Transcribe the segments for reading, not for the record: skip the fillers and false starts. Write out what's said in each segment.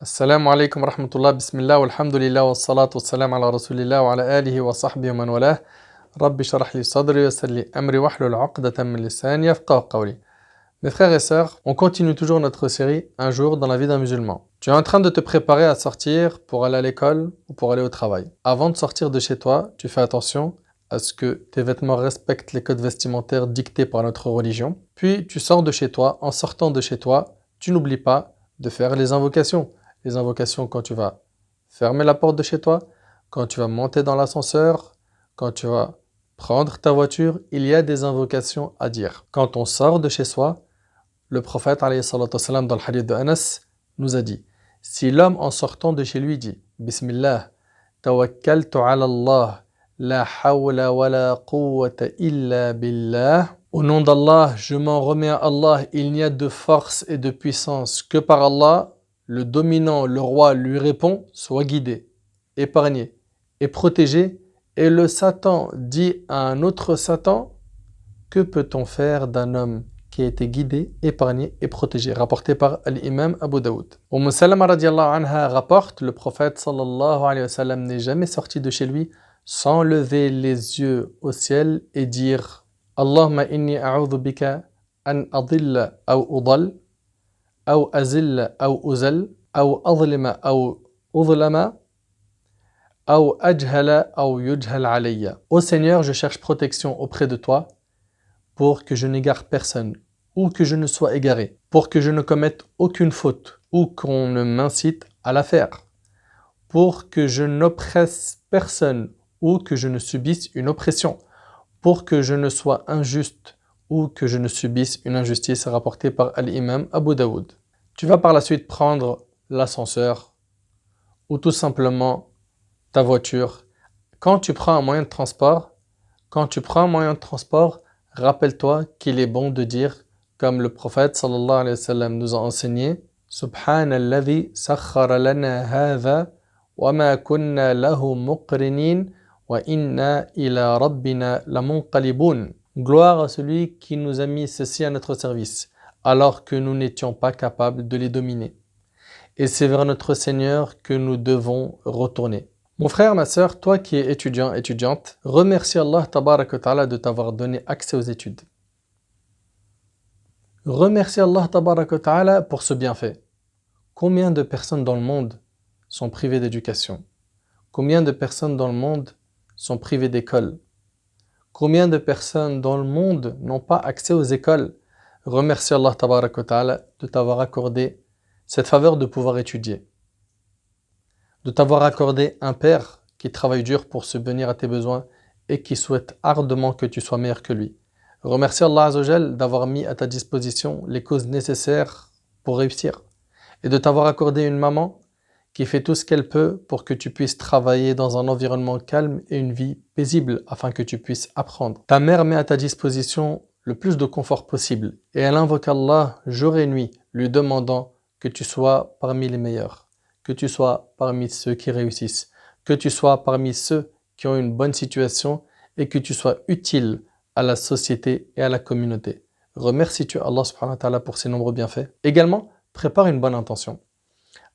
Assalamu alaikum wa rahmatullah, bismillah, walhamdulillah, wa salatu wa salam ala rasulillah wa ala alihi wa sahbihi wa man walah. Rabbi sharah li sadri wa yassir li amri wahlul 'uqdatan min lisani yafqahu qawli. Mes frères et sœurs, on continue toujours notre série Un jour dans la vie d'un musulman. Tu es en train de te préparer à sortir pour aller à l'école ou pour aller au travail. Avant de sortir de chez toi, tu fais attention à ce que tes vêtements respectent les codes vestimentaires dictés par notre religion. Puis tu sors de chez toi. En sortant de chez toi, tu n'oublies pas de faire les invocations. Les invocations quand tu vas fermer la porte de chez toi, quand tu vas monter dans l'ascenseur, quand tu vas prendre ta voiture, il y a des invocations à dire. Quand on sort de chez soi, le prophète alayhi salatu wassalam, dans le hadith de Anas nous a dit: si l'homme en sortant de chez lui dit Bismillah, tawakkaltu ala Allah, la hawla wa la quwwata illa billah, au nom d'Allah, je m'en remets à Allah, il n'y a de force et de puissance que par Allah, le dominant, le roi lui répond: sois guidé, épargné et protégé. Et le Satan dit à un autre Satan: que peut-on faire d'un homme qui a été guidé, épargné et protégé? Rapporté par l'imam Abu Daoud. Salama radiallahu anha rapporte: le prophète sallallahu alayhi wa sallam n'est jamais sorti de chez lui sans lever les yeux au ciel et dire: Allahumma inni a'udhu bika an adilla aw udal, aw azilla aw uzal, aw adlima aw udlama, aw ajhala aw yujhal alayya. Ô Seigneur, je cherche protection auprès de toi pour que je n'égare personne, ou que je ne sois égaré, pour que je ne commette aucune faute, ou qu'on ne m'incite à la faire, pour que je n'oppresse personne, ou que je ne subisse une oppression, pour que je ne sois injuste, ou que je ne subisse une injustice, rapportée par l'imam Abu Daoud. Tu vas par la suite prendre l'ascenseur, ou tout simplement ta voiture. Quand tu prends un moyen de transport, rappelle-toi qu'il est bon de dire, comme le prophète sallallahu alayhi wa sallam nous a enseigné: Subhanalladhi sakhkhara lana hadha wa ma kunna lahu muqrinin wa inna ila rabbina lamunqalibun. Gloire à celui qui nous a mis ceci à notre service, alors que nous n'étions pas capables de les dominer. Et c'est vers notre Seigneur que nous devons retourner. Mon frère, ma sœur, toi qui es étudiant, étudiante, remercie Allah tabarak wa ta'ala de t'avoir donné accès aux études. Remercie Allah tabarak wa ta'ala pour ce bienfait. Combien de personnes dans le monde sont privées d'éducation? Combien de personnes dans le monde sont privées d'école? Combien de personnes dans le monde n'ont pas accès aux écoles? Remercie Allah tabarak wa ta'ala de t'avoir accordé cette faveur de pouvoir étudier, de t'avoir accordé un père qui travaille dur pour subvenir à tes besoins et qui souhaite ardemment que tu sois meilleur que lui. Remercie Allah Azzawajal d'avoir mis à ta disposition les causes nécessaires pour réussir et de t'avoir accordé une maman qui fait tout ce qu'elle peut pour que tu puisses travailler dans un environnement calme et une vie paisible afin que tu puisses apprendre. Ta mère met à ta disposition le plus de confort possible et elle invoque Allah jour et nuit, lui demandant que tu sois parmi les meilleurs, que tu sois parmi ceux qui réussissent, que tu sois parmi ceux qui ont une bonne situation et que tu sois utile à la société et à la communauté. Remercie-tu Allah subhanahu wa ta'ala pour ses nombreux bienfaits. Également, prépare une bonne intention.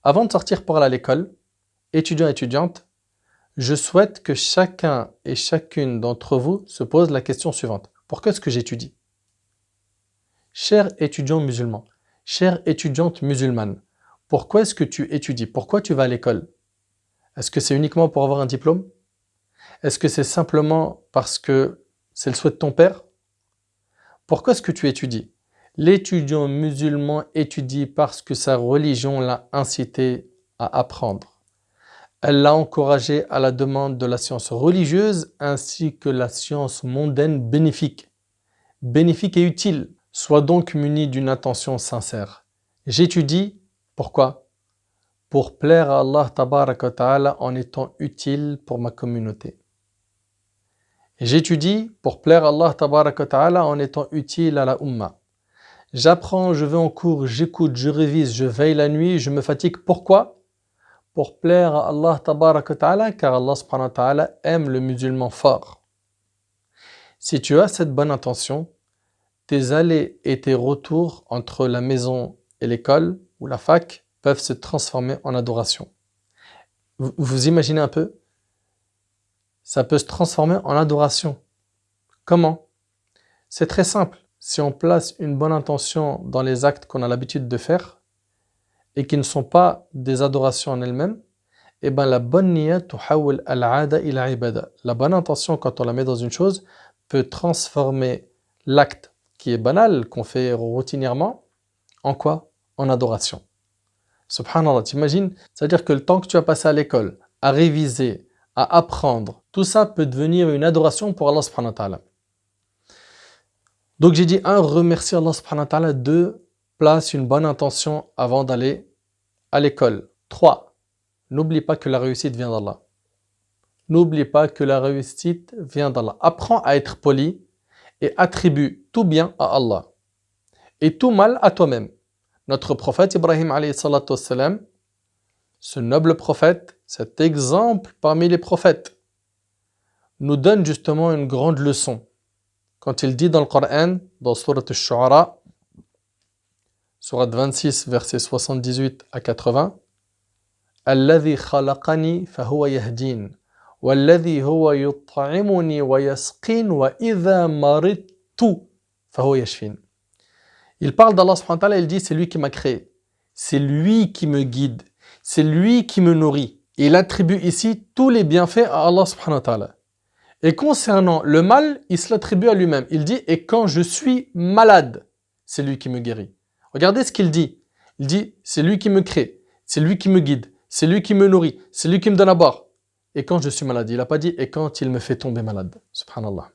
Avant de sortir pour aller à l'école, étudiant, étudiante, je souhaite que chacun et chacune d'entre vous se pose la question suivante. Pourquoi est-ce que j'étudie? Cher étudiant musulman, chère étudiante musulmane, pourquoi est-ce que tu étudies? Pourquoi tu vas à l'école? Est-ce que c'est uniquement pour avoir un diplôme? Est-ce que c'est simplement parce que c'est le souhait de ton père? Pourquoi est-ce que tu étudies? L'étudiant musulman étudie parce que sa religion l'a incité à apprendre. Elle l'a encouragé à la demande de la science religieuse ainsi que la science mondaine bénéfique et utile. Sois donc muni d'une attention sincère. J'étudie, pourquoi? Pour plaire à Allah tabarak wa ta'ala en étant utile pour ma communauté. J'étudie pour plaire à Allah tabarak wa ta'ala en étant utile à la Ummah. J'apprends, je vais en cours, j'écoute, je révise, je veille la nuit, je me fatigue. Pourquoi? Pour plaire à Allah tabarak wa ta'ala, car Allah subhanahu wa ta'ala aime le musulman fort. Si tu as cette bonne intention, tes allées et tes retours entre la maison et l'école ou la fac peuvent se transformer en adoration. Vous imaginez un peu? Ça peut se transformer en adoration. Comment? C'est très simple. Si on place une bonne intention dans les actes qu'on a l'habitude de faire et qui ne sont pas des adorations en elles-mêmes, eh ben la bonne niyyah tuhawwil al-'ada ila ibada. La bonne intention, quand on la met dans une chose, peut transformer l'acte qui est banal, qu'on fait routinièrement, en quoi? En adoration. Subhanallah, t'imagines? C'est-à-dire que le temps que tu as passé à l'école, à réviser, à apprendre, tout ça peut devenir une adoration pour Allah subhanahu wa ta'ala. Donc j'ai dit, remercie Allah subhanahu wa ta'ala. 2, place une bonne intention avant d'aller à l'école. 3, n'oublie pas que la réussite vient d'Allah. N'oublie pas que la réussite vient d'Allah. Apprends à être poli et attribue tout bien à Allah et tout mal à toi-même. Notre prophète Ibrahim alayhi salatu wassalam, ce noble prophète, cet exemple parmi les prophètes, nous donne justement une grande leçon. Quand il dit dans le Coran, dans Sourate Ash-Shu'ara, Sourate 26, versets 78 à 80, Alladhi khalaqani fahuwa yahdin, walladhi huwa yut'imuni wa yasqin, wa idha maridtu fahuwa yashfin. Il parle d'Allah subhanahu wa ta'ala, il dit c'est lui qui m'a créé, c'est lui qui me guide, c'est lui qui me nourrit. Et il attribue ici tous les bienfaits à Allah subhanahu wa ta'ala. Et concernant le mal, il se l'attribue à lui-même. Il dit, et quand je suis malade, c'est lui qui me guérit. Regardez ce qu'il dit. Il dit, c'est lui qui me crée, c'est lui qui me guide, c'est lui qui me nourrit, c'est lui qui me donne à boire. Et quand je suis malade, il n'a pas dit, et quand il me fait tomber malade. Subhanallah.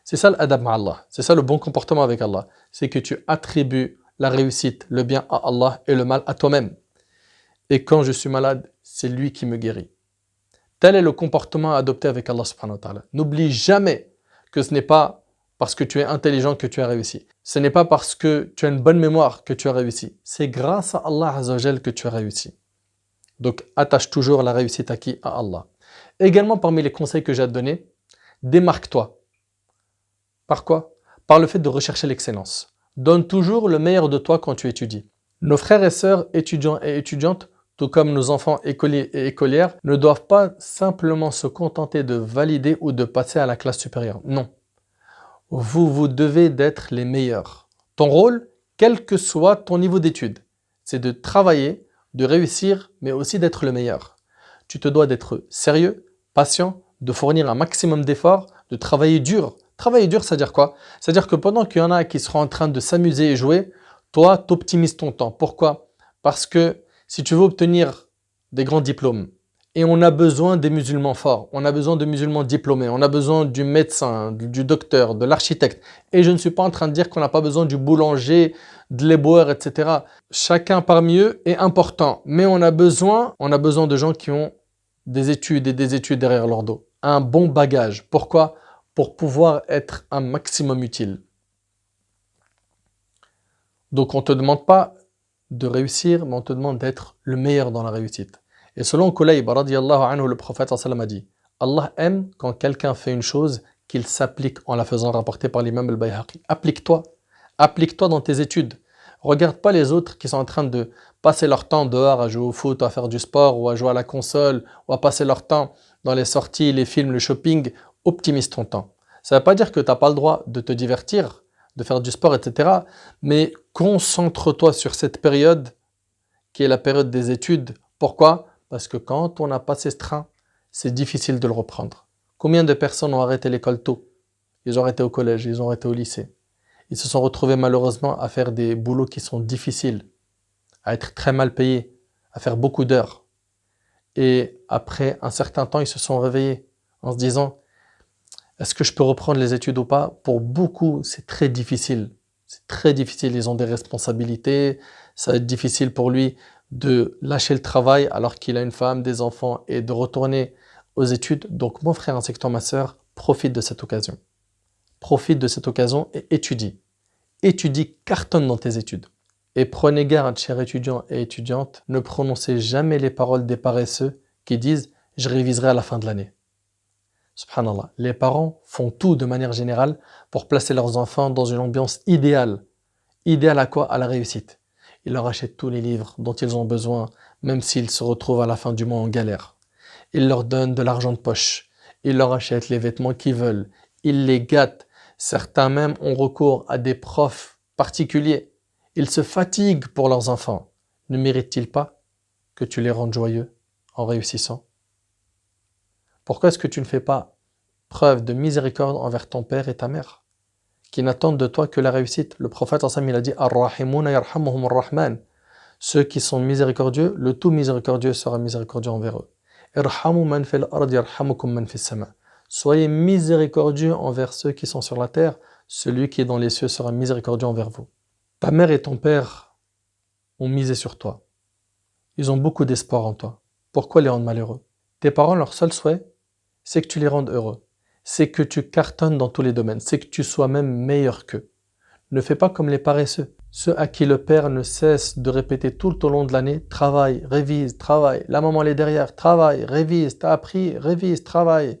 C'est ça l'adab ma'Allah. C'est ça le bon comportement avec Allah. C'est que tu attribues la réussite, le bien à Allah et le mal à toi-même. Et quand je suis malade, c'est lui qui me guérit. Tel est le comportement à adopter avec Allah subhanahu wa ta'ala. N'oublie jamais que ce n'est pas parce que tu es intelligent que tu as réussi. Ce n'est pas parce que tu as une bonne mémoire que tu as réussi. C'est grâce à Allah azza wa jal que tu as réussi. Donc attache toujours la réussite à qui? À Allah. Également parmi les conseils que j'ai à te donner, démarque-toi. Par quoi? Par le fait de rechercher l'excellence. Donne toujours le meilleur de toi quand tu étudies. Nos frères et sœurs étudiants et étudiantes, tout comme nos enfants écoliers et écolières, ne doivent pas simplement se contenter de valider ou de passer à la classe supérieure. Non. Vous devez d'être les meilleurs. Ton rôle, quel que soit ton niveau d'études, c'est de travailler, de réussir, mais aussi d'être le meilleur. Tu te dois d'être sérieux, patient, de fournir un maximum d'efforts, de travailler dur. Travailler dur, c'est-à-dire quoi? C'est-à-dire que pendant qu'il y en a qui seront en train de s'amuser et jouer, toi, tu optimises ton temps. Pourquoi? Parce que si tu veux obtenir des grands diplômes, et on a besoin des musulmans forts, on a besoin de musulmans diplômés, on a besoin du médecin, du docteur, de l'architecte. Et je ne suis pas en train de dire qu'on n'a pas besoin du boulanger, de l'éboueur, etc. Chacun parmi eux est important, mais on a besoin de gens qui ont des études et des études derrière leur dos. Un bon bagage. Pourquoi? Pour pouvoir être un maximum utile. Donc on ne te demande pas de réussir, mais on te demande d'être le meilleur dans la réussite. Et selon Kulayb radiyallahu anhu, le prophète sallam a dit, Allah aime quand quelqu'un fait une chose qu'il s'applique en la faisant rapporter par l'imam al-Bayhaqi. Applique-toi. Applique-toi dans tes études. Regarde pas les autres qui sont en train de passer leur temps dehors à jouer au foot, à faire du sport, ou à jouer à la console, ou à passer leur temps dans les sorties, les films, le shopping. Optimise ton temps. Ça ne veut pas dire que tu n'as pas le droit de te divertir, de faire du sport, etc. Mais concentre-toi sur cette période qui est la période des études. Pourquoi? Parce que quand on a passé ce train, c'est difficile de le reprendre. Combien de personnes ont arrêté l'école tôt? Ils ont arrêté au collège, ils ont arrêté au lycée. Ils se sont retrouvés malheureusement à faire des boulots qui sont difficiles, à être très mal payés, à faire beaucoup d'heures. Et après un certain temps, ils se sont réveillés en se disant « Est-ce que je peux reprendre les études ou pas ?» Pour beaucoup, c'est très difficile. C'est très difficile, ils ont des responsabilités, ça va être difficile pour lui de lâcher le travail alors qu'il a une femme, des enfants et de retourner aux études. Donc mon frère ainsi que toi, ma sœur, profite de cette occasion. Profite de cette occasion et étudie. Étudie, cartonne dans tes études. Et prenez garde, chers étudiants et étudiantes, ne prononcez jamais les paroles des paresseux qui disent « je réviserai à la fin de l'année ». Subhanallah, les parents font tout de manière générale pour placer leurs enfants dans une ambiance idéale. Idéale à quoi? À la réussite. Il leur achète tous les livres dont ils ont besoin, même s'ils se retrouvent à la fin du mois en galère. Il leur donne de l'argent de poche. Il leur achète les vêtements qu'ils veulent. Il les gâte. Certains même ont recours à des profs particuliers. Ils se fatiguent pour leurs enfants. Ne méritent-ils pas que tu les rendes joyeux en réussissant? Pourquoi est-ce que tu ne fais pas preuve de miséricorde envers ton père et ta mère, qui n'attendent de toi que la réussite? Le prophète il a dit Ar-Rahimuna yarhamuhum ar-Rahman. Ceux qui sont miséricordieux, le tout miséricordieux sera miséricordieux envers eux. Irhamu man fil ard yarhamukum man fis sama. Soyez miséricordieux envers ceux qui sont sur la terre, celui qui est dans les cieux sera miséricordieux envers vous. Ta mère et ton père ont misé sur toi. Ils ont beaucoup d'espoir en toi. Pourquoi les rendre malheureux? Tes parents, leur seul souhait, c'est que tu les rendes heureux. C'est que tu cartonnes dans tous les domaines. C'est que tu sois même meilleur qu'eux. Ne fais pas comme les paresseux. Ceux à qui le père ne cesse de répéter tout au long de l'année, travaille, révise, travaille. La maman elle est derrière, travaille, révise, t'as appris, révise, travaille.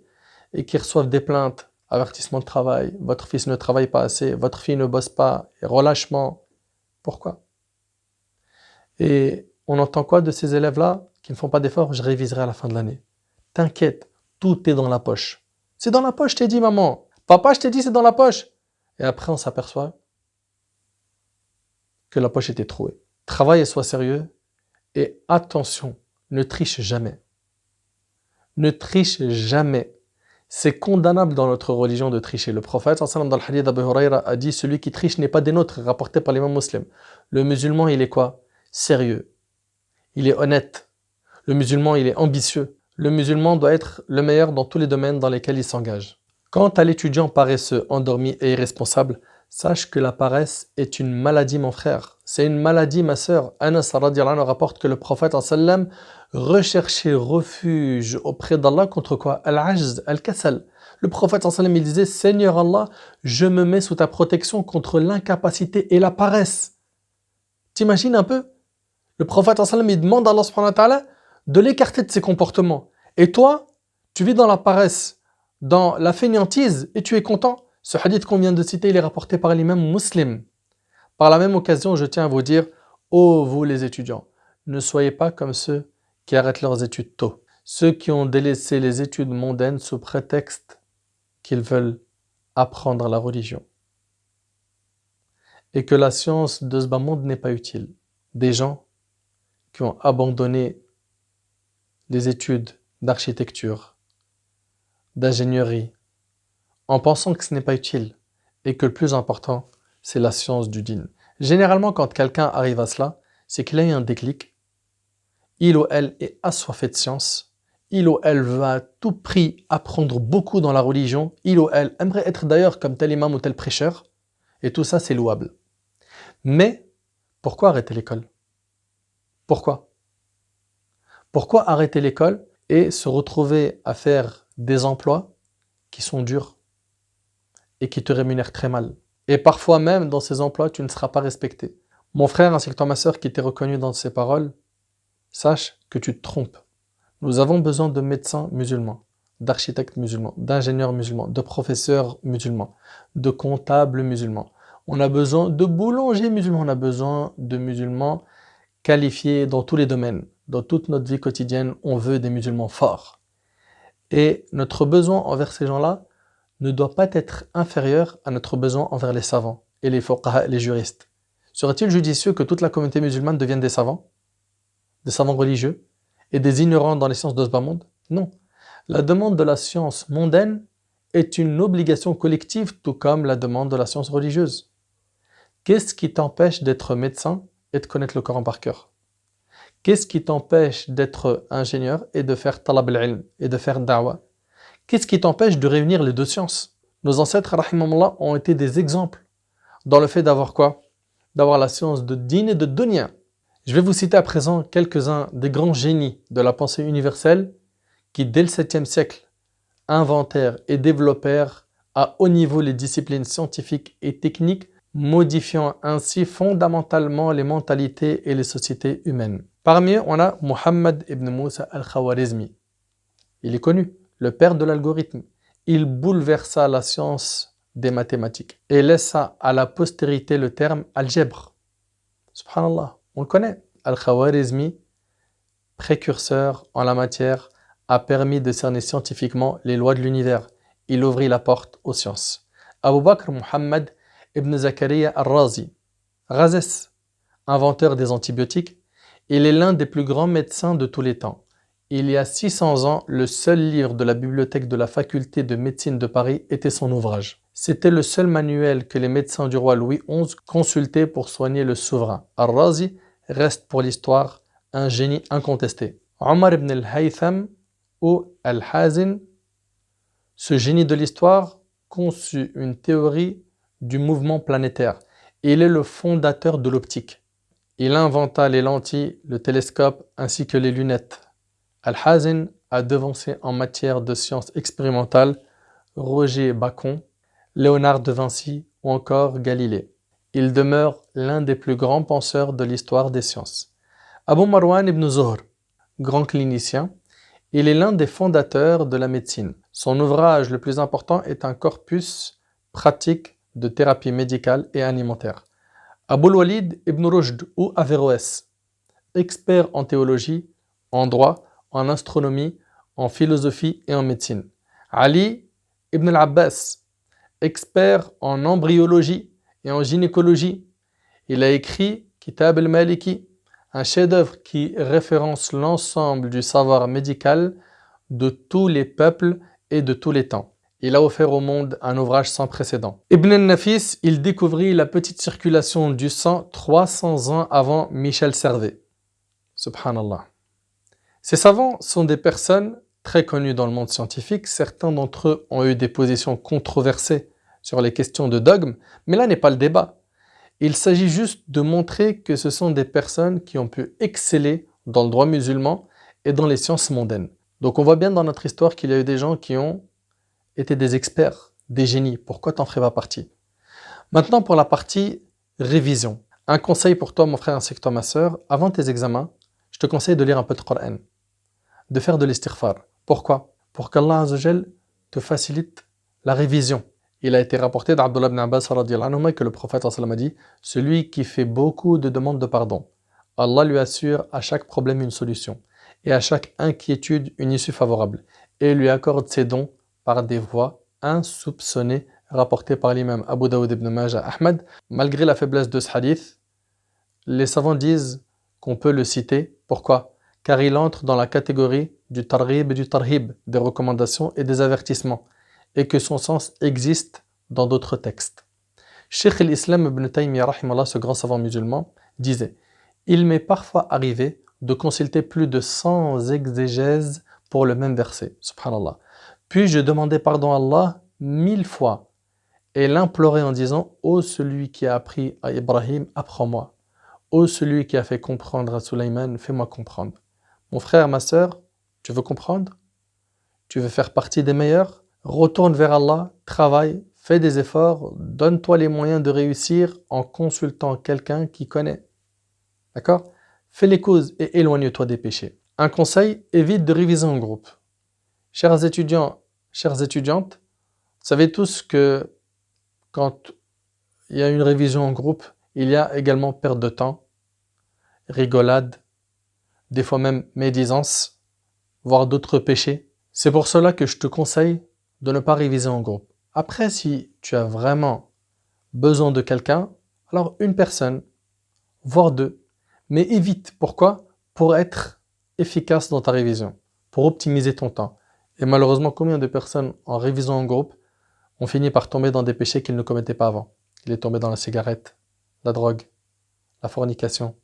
Et qui reçoivent des plaintes, avertissement de travail, votre fils ne travaille pas assez, votre fille ne bosse pas, et relâchement. Pourquoi? Et on entend quoi de ces élèves-là qui ne font pas d'efforts? Je réviserai à la fin de l'année. T'inquiète, tout est dans la poche. C'est dans la poche, je t'ai dit, maman. Papa, je t'ai dit, c'est dans la poche. Et après, on s'aperçoit que la poche était trouée. Travaille et sois sérieux. Et attention, ne triche jamais. Ne triche jamais. C'est condamnable dans notre religion de tricher. Le prophète, dans le hadith d'Abu Huraira, a dit celui qui triche n'est pas des nôtres, rapporté par l'imam musulman. Le musulman, il est quoi? Sérieux. Il est honnête. Le musulman, il est ambitieux. Le musulman doit être le meilleur dans tous les domaines dans lesquels il s'engage. Quant à l'étudiant paresseux, endormi et irresponsable, sache que la paresse est une maladie, mon frère. C'est une maladie, ma sœur. Anas radiallahu anhu rapporte que le prophète sallam recherchait refuge auprès d'Allah contre quoi? Al-ajz, al-kasal. Le prophète sallam il disait Seigneur Allah, je me mets sous ta protection contre l'incapacité et la paresse. T'imagines un peu? Le prophète sallam il demande à Allah subhanahu wa ta'ala de l'écarter de ses comportements. Et toi, tu vis dans la paresse, dans la fainéantise et tu es content? Ce hadith qu'on vient de citer, il est rapporté par l'imam Muslim. Par la même occasion, je tiens à vous dire, ô vous les étudiants, ne soyez pas comme ceux qui arrêtent leurs études tôt. Ceux qui ont délaissé les études mondaines sous prétexte qu'ils veulent apprendre la religion. Et que la science de ce bas monde n'est pas utile. Des gens qui ont abandonné les études d'architecture, d'ingénierie, en pensant que ce n'est pas utile et que le plus important, c'est la science du dîn. Généralement, quand quelqu'un arrive à cela, c'est qu'il a eu un déclic. Il ou elle est assoiffé de science. Il ou elle veut à tout prix apprendre beaucoup dans la religion. Il ou elle aimerait être d'ailleurs comme tel imam ou tel prêcheur. Et tout ça, c'est louable. Mais, pourquoi arrêter l'école? Pourquoi? Pourquoi arrêter l'école et se retrouver à faire des emplois qui sont durs et qui te rémunèrent très mal? Et parfois même, dans ces emplois, tu ne seras pas respecté. Mon frère ainsi que toi, ma sœur, qui t'est reconnu dans ces paroles, sache que tu te trompes. Nous avons besoin de médecins musulmans, d'architectes musulmans, d'ingénieurs musulmans, de professeurs musulmans, de comptables musulmans. On a besoin de boulangers musulmans, on a besoin de musulmans qualifiés dans tous les domaines. Dans toute notre vie quotidienne, on veut des musulmans forts. Et notre besoin envers ces gens-là ne doit pas être inférieur à notre besoin envers les savants et les fuqaha, les juristes. Serait-il judicieux que toute la communauté musulmane devienne des savants religieux et des ignorants dans les sciences de ce bas monde? Non. La demande de la science mondaine est une obligation collective, tout comme la demande de la science religieuse. Qu'est-ce qui t'empêche d'être médecin et de connaître le Coran par cœur? Qu'est-ce qui t'empêche d'être ingénieur et de faire talab al-ilm et de faire da'wa? Qu'est-ce qui t'empêche de réunir les deux sciences? Nos ancêtres, rahimahumullah, ont été des exemples dans le fait d'avoir quoi? D'avoir la science de din et de dunya. Je vais vous citer à présent quelques-uns des grands génies de la pensée universelle qui, dès le 7e siècle, inventèrent et développèrent à haut niveau les disciplines scientifiques et techniques, modifiant ainsi fondamentalement les mentalités et les sociétés humaines. Parmi eux, on a Muhammad ibn Musa al-Khawarizmi. Il est connu, le père de l'algorithme. Il bouleversa la science des mathématiques et laissa à la postérité le terme algèbre. Subhanallah. On le connaît. Al-Khawarizmi, précurseur en la matière, a permis de cerner scientifiquement les lois de l'univers. Il ouvrit la porte aux sciences. Abu Bakr Muhammad ibn Zakaria al-Razi, Razès, inventeur des antibiotiques, il est l'un des plus grands médecins de tous les temps. Il y a 600 ans, le seul livre de la bibliothèque de la faculté de médecine de Paris était son ouvrage. C'était le seul manuel que les médecins du roi Louis XI consultaient pour soigner le souverain. Al-Razi reste pour l'histoire un génie incontesté. Omar ibn al-Haytham ou al-Hazin, ce génie de l'histoire, conçut une théorie du mouvement planétaire. Il est le fondateur de l'optique. Il inventa les lentilles, le télescope ainsi que les lunettes. Al-Hazin a devancé en matière de sciences expérimentales Roger Bacon, Léonard de Vinci ou encore Galilée. Il demeure l'un des plus grands penseurs de l'histoire des sciences. Abu Marwan ibn Zuhr, grand clinicien, il est l'un des fondateurs de la médecine. Son ouvrage le plus important est un corpus pratique de thérapie médicale et alimentaire. Abul Walid ibn Rushd ou Averroès, expert en théologie, en droit, en astronomie, en philosophie et en médecine. Ali ibn al-Abbas, expert en embryologie et en gynécologie. Il a écrit Kitab al-Maliki, un chef-d'œuvre qui référence l'ensemble du savoir médical de tous les peuples et de tous les temps. Il a offert au monde un ouvrage sans précédent. Ibn al-Nafis, il découvrit la petite circulation du sang 300 ans avant Michel Servet. Subhanallah. Ces savants sont des personnes très connues dans le monde scientifique. Certains d'entre eux ont eu des positions controversées sur les questions de dogme, mais là n'est pas le débat. Il s'agit juste de montrer que ce sont des personnes qui ont pu exceller dans le droit musulman et dans les sciences mondaines. Donc on voit bien dans notre histoire qu'il y a eu des gens qui ont été des experts, des génies. Pourquoi t'en ferais pas partie? Maintenant pour la partie révision. Un conseil pour toi mon frère ainsi que toi ma sœur, avant tes examens, je te conseille de lire un peu de Coran, de faire de l'istighfar. Pourquoi? Pour qu'Allah Azzawajal te facilite la révision. Il a été rapporté d'Abdullah ibn Abbas que le prophète a dit « Celui qui fait beaucoup de demandes de pardon, Allah lui assure à chaque problème une solution et à chaque inquiétude une issue favorable et lui accorde ses dons par des voies insoupçonnées rapportées par l'imam Abu Daoud ibn Majah Ahmad. » Malgré la faiblesse de ce hadith, les savants disent qu'on peut le citer. Pourquoi? Car il entre dans la catégorie du targhib et du tarhib, des recommandations et des avertissements, et que son sens existe dans d'autres textes. Cheikh al-Islam ibn Taymiyyah, ce grand savant musulman, disait « Il m'est parfois arrivé de consulter plus de 100 exégèses pour le même verset. Subhanallah. Puis je demandais pardon à Allah 1000 fois et l'implorais en disant « Ô celui qui a appris à Ibrahim, apprends-moi. Ô celui qui a fait comprendre à Sulayman, fais-moi comprendre. » Mon frère, ma sœur, tu veux comprendre? Tu veux faire partie des meilleurs? Retourne vers Allah, travaille, fais des efforts, donne-toi les moyens de réussir en consultant quelqu'un qui connaît. D'accord? Fais les causes et éloigne-toi des péchés. Un conseil, évite de réviser en groupe. Chers étudiants, chères étudiantes, vous savez tous que quand il y a une révision en groupe, il y a également perte de temps, rigolade, des fois même médisance, voire d'autres péchés. C'est pour cela que je te conseille de ne pas réviser en groupe. Après, si tu as vraiment besoin de quelqu'un, alors une personne, voire deux. Mais évite. Pourquoi? Pour être efficace dans ta révision, pour optimiser ton temps. Et malheureusement, combien de personnes en révisant en groupe ont fini par tomber dans des péchés qu'ils ne commettaient pas avant? Il est tombé dans la cigarette, la drogue, la fornication,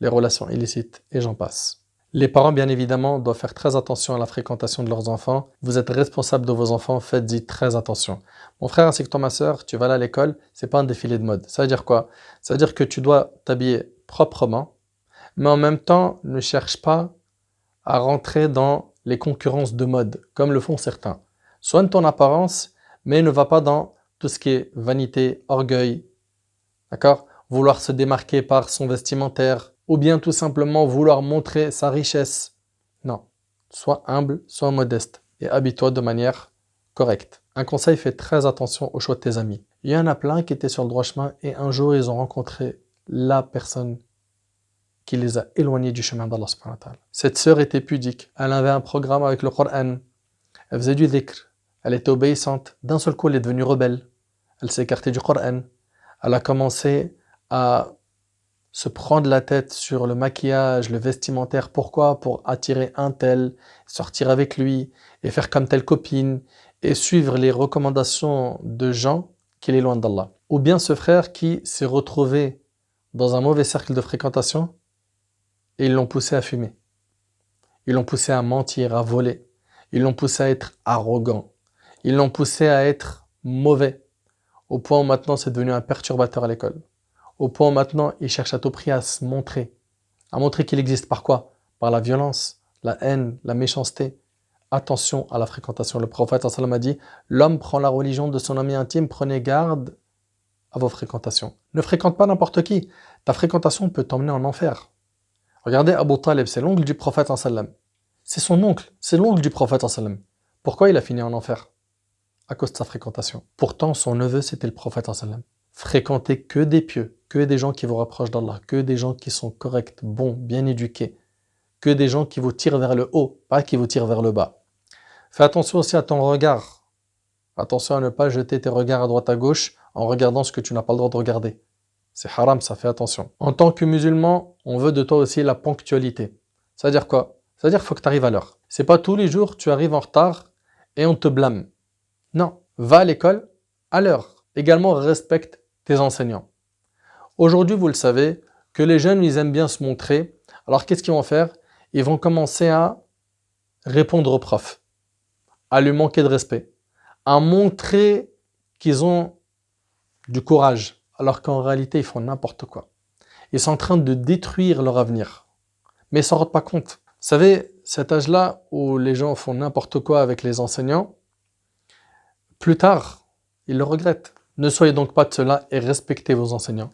les relations illicites, et j'en passe. Les parents, bien évidemment, doivent faire très attention à la fréquentation de leurs enfants. Vous êtes responsable de vos enfants, faites-y très attention. Mon frère ainsi que toi, ma sœur, tu vas aller à l'école, c'est pas un défilé de mode. Ça veut dire quoi? Ça veut dire que tu dois t'habiller proprement, mais en même temps, ne cherche pas à rentrer dans les concurrences de mode, comme le font certains. Soigne ton apparence, mais ne va pas dans tout ce qui est vanité, orgueil, d'accord? Vouloir se démarquer par son vestimentaire, ou bien tout simplement vouloir montrer sa richesse. Non, sois humble, sois modeste et habille-toi de manière correcte. Un conseil, fais très attention au choix de tes amis. Il y en a plein qui étaient sur le droit chemin et un jour ils ont rencontré la personne qui les a éloignés du chemin d'Allah subhanahu wa ta'ala. Cette sœur était pudique, elle avait un programme avec le Coran, elle faisait du dhikr, elle était obéissante. D'un seul coup, elle est devenue rebelle. Elle s'est écartée du Coran. Elle a commencé à se prendre la tête sur le maquillage, le vestimentaire. Pourquoi? Pour attirer un tel, sortir avec lui et faire comme telle copine et suivre les recommandations de gens qui l'éloignent d'Allah. Ou bien ce frère qui s'est retrouvé dans un mauvais cercle de fréquentation et ils l'ont poussé à fumer. Ils l'ont poussé à mentir, à voler. Ils l'ont poussé à être arrogant. Ils l'ont poussé à être mauvais. Au point où maintenant c'est devenu un perturbateur à l'école. Au point où maintenant il cherche à tout prix à se montrer. À montrer qu'il existe par quoi? Par la violence, la haine, la méchanceté. Attention à la fréquentation. Le prophète sallam a dit, l'homme prend la religion de son ami intime, prenez garde à vos fréquentations. Ne fréquente pas n'importe qui. Ta fréquentation peut t'emmener en enfer. Regardez Abu Talib, c'est l'oncle du prophète sallam. C'est son oncle, c'est l'oncle du prophète sallam. Pourquoi il a fini en enfer? À cause de sa fréquentation. Pourtant, son neveu, c'était le prophète sallam. Fréquentez que des pieux, que des gens qui vous rapprochent d'Allah, que des gens qui sont corrects, bons, bien éduqués, que des gens qui vous tirent vers le haut, pas qui vous tirent vers le bas. Fais attention aussi à ton regard. Attention à ne pas jeter tes regards à droite à gauche en regardant ce que tu n'as pas le droit de regarder. C'est haram, ça fait attention. En tant que musulman, on veut de toi aussi la ponctualité. C'est-à-dire quoi? C'est-à-dire qu'il faut que tu arrives à l'heure. C'est pas tous les jours tu arrives en retard et on te blâme. Non, va à l'école à l'heure. Également, respecte tes enseignants. Aujourd'hui, vous le savez, que les jeunes, ils aiment bien se montrer. Alors, qu'est-ce qu'ils vont faire? Ils vont commencer à répondre au prof, à lui manquer de respect, à montrer qu'ils ont du courage, alors qu'en réalité, ils font n'importe quoi. Ils sont en train de détruire leur avenir, mais ils ne s'en rendent pas compte. Vous savez, cet âge-là où les gens font n'importe quoi avec les enseignants, plus tard, ils le regrettent. Ne soyez donc pas de cela et respectez vos enseignants.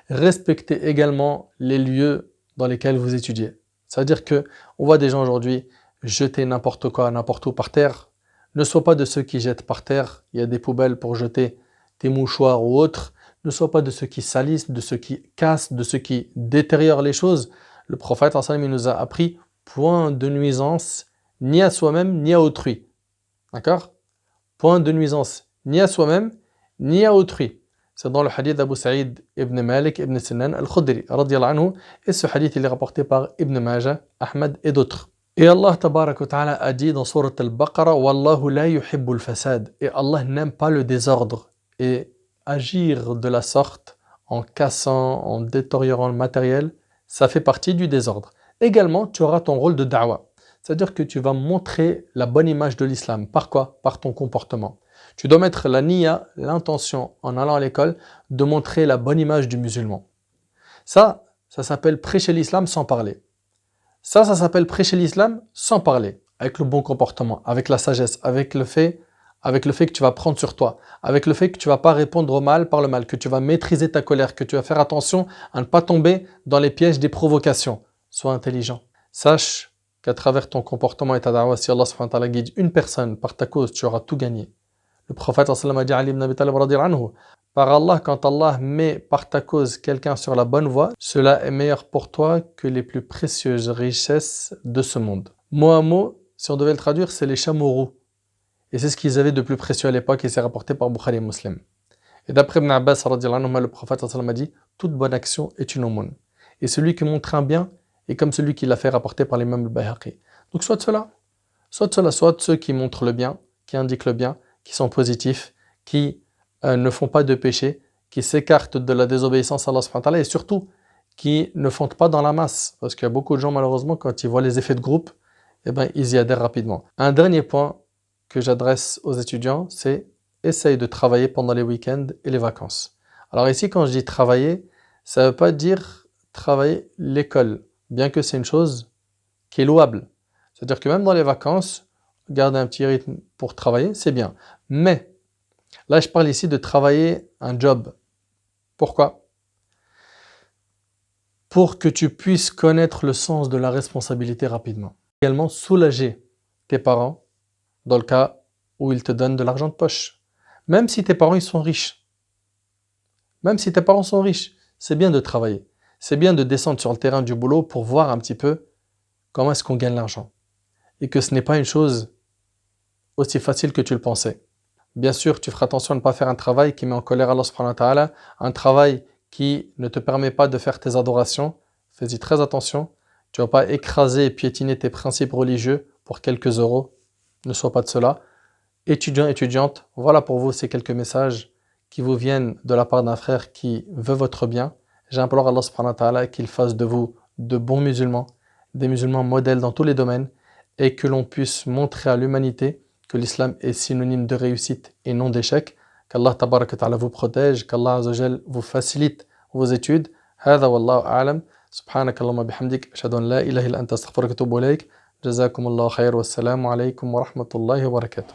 Respectez également les lieux dans lesquels vous étudiez. C'est-à-dire que on voit des gens aujourd'hui jeter n'importe quoi, n'importe où par terre. Ne sois pas de ceux qui jettent par terre. Il y a des poubelles pour jeter tes mouchoirs ou autres. Ne sois pas de ceux qui salissent, de ceux qui cassent, de ceux qui détériorent les choses. Le prophète il nous a appris point de nuisance ni à soi-même ni à autrui. D'accord? Point de nuisance ni à soi-même ni à autrui. C'est dans le hadith d'Abu Saïd ibn Malik ibn Sinan al-Khudri radiyallahu anhu, et ce hadith il est rapporté par Ibn Majah, Ahmad et d'autres. Et Allah tabarak wa ta'ala a dit dans sourate al-Baqarah, Wallahu la yuhibbul fasad, et Allah n'aime pas le désordre. Et agir de la sorte en cassant, en détériorant le matériel, ça fait partie du désordre. Également, tu auras ton rôle de da'wa. C'est-à-dire que tu vas montrer la bonne image de l'islam. Par quoi? Par ton comportement. Tu dois mettre la niya, l'intention, en allant à l'école, de montrer la bonne image du musulman. Ça s'appelle prêcher l'islam sans parler. Ça s'appelle prêcher l'islam sans parler. Avec le bon comportement, avec la sagesse, avec le fait que tu vas prendre sur toi, avec le fait que tu ne vas pas répondre au mal par le mal, que tu vas maîtriser ta colère, que tu vas faire attention à ne pas tomber dans les pièges des provocations. Sois intelligent. Sache qu'à travers ton comportement et ta da'wa, si Allah subhanahu wa ta'ala guide une personne par ta cause, tu auras tout gagné. Le prophète a dit à Ali ibn Abi Talib radiyallahu anhu, par Allah, quand Allah met par ta cause quelqu'un sur la bonne voie, cela est meilleur pour toi que les plus précieuses richesses de ce monde. Mot à mot, si on devait le traduire, c'est les chameaux roux. Et c'est ce qu'ils avaient de plus précieux à l'époque et c'est rapporté par Bukhari et Muslim. Et d'après Ibn Abbas radiyallahu anhu, le prophète a dit, toute bonne action est une aumône. Et celui qui montre un bien est comme celui qui l'a fait rapporter par l'imam al-Bayhaqi. Donc soit de cela, soit de ceux qui montrent le bien, qui indiquent le bien, qui sont positifs, qui ne font pas de péché, qui s'écartent de la désobéissance à Allah subhanahu wa ta'ala et surtout qui ne font pas dans la masse. Parce qu'il y a beaucoup de gens malheureusement quand ils voient les effets de groupe, ils y adhèrent rapidement. Un dernier point que j'adresse aux étudiants, c'est essaye de travailler pendant les week-ends et les vacances. Alors ici quand je dis travailler, ça ne veut pas dire travailler l'école, bien que c'est une chose qui est louable. C'est-à-dire que même dans les vacances, garder un petit rythme pour travailler, c'est bien. Mais, là je parle ici de travailler un job. Pourquoi? Pour que tu puisses connaître le sens de la responsabilité rapidement. Également, soulager tes parents dans le cas où ils te donnent de l'argent de poche. Même si tes parents ils sont riches. Même si tes parents sont riches, c'est bien de travailler. c'est bien de descendre sur le terrain du boulot pour voir un petit peu comment est-ce qu'on gagne l'argent. Et que ce n'est pas une chose aussi facile que tu le pensais. Bien sûr, tu feras attention à ne pas faire un travail qui met en colère Allah subhanahu wa ta'ala, un travail qui ne te permet pas de faire tes adorations. Fais-y très attention. Tu ne vas pas écraser et piétiner tes principes religieux pour quelques euros. Ne sois pas de cela. Étudiants, étudiantes, voilà pour vous ces quelques messages qui vous viennent de la part d'un frère qui veut votre bien. J'implore Allah subhanahu wa ta'ala qu'il fasse de vous de bons musulmans, des musulmans modèles dans tous les domaines, et que l'on puisse montrer à l'humanité que l'islam est synonyme de réussite et non d'échec. Qu'Allah tabarak wa ta'ala vous protège, qu'Allah azza wa jal vous facilite vos études. هذا والله أعلم. سبحانك اللهم بحمدك أشهد أن لا إله إلا أنت أستغفرك وأتوب إليك. جزاكم الله خير والسلام عليكم ورحمة الله وبركاته.